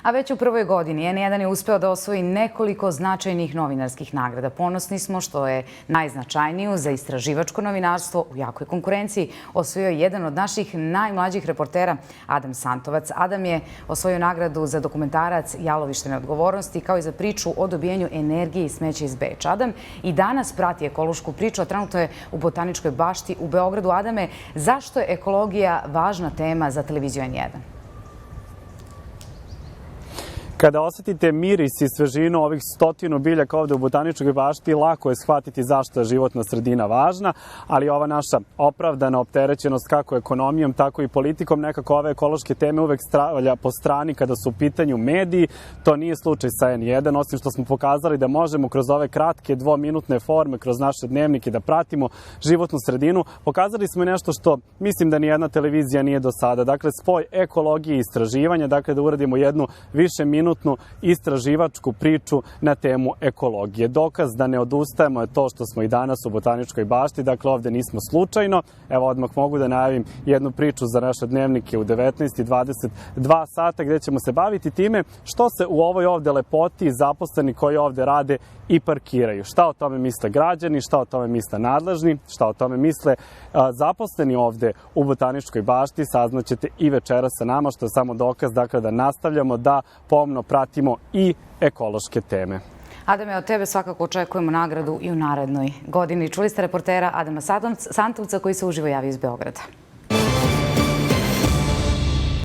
A već u prvoj godini N1 je uspeo da osvoji nekoliko značajnih novinarskih nagrada. Ponosni smo što je najznačajniju za istraživačko novinarstvo u jakoj konkurenciji osvojio jedan od naših najmlađih reportera, Adam Santovac. Adam je osvojio nagradu za dokumentarac Jalovište neodgovornosti, kao i za priču o dobijanju energije i smeća iz Beča. Adam i danas prati ekološku priču, a trenutno je u Botaničkoj bašti u Beogradu. Adame, zašto je ekologija važna tema za televiziju N1? Kada osetite miris i svežinu ovih 100 biljaka ovde u Botaničkoj bašti, lako je shvatiti zašto je životna sredina važna, ali ova naša opravdana opterećenost kako ekonomijom, tako i politikom, nekako ove ekološke teme uvek stavlja po strani kada su u pitanju mediji. To nije slučaj sa N1, osim što smo pokazali da možemo kroz ove kratke dvominutne forme, kroz naše dnevnike da pratimo životnu sredinu. Pokazali smo i nešto što mislim da nijedna televizija nije do sada. Dakle, spoj ekologije i istraživanja, dakle da uradimo jednu višeminutnu istraživačku priču na temu ekologije. Dokaz da ne odustajemo je to što smo i danas u Botaničkoj bašti, dakle ovde nismo slučajno. Evo odmah mogu da najavim jednu priču za naše dnevnike u 19:22 sata gde ćemo se baviti time što se u ovoj ovde lepoti zaposleni koji ovde rade i parkiraju. Šta o tome misle građani, šta o tome misle nadležni, šta o tome misle zaposleni ovde u Botaničkoj bašti, saznaćete i večeras sa nama, što je samo dokaz dakle da nastavljamo da pomno pratimo i ekološke teme. Adame, od tebe svakako očekujemo nagradu i u narednoj godini. Čuli ste reportera Adama Santovca koji se uživo javio iz Beograda.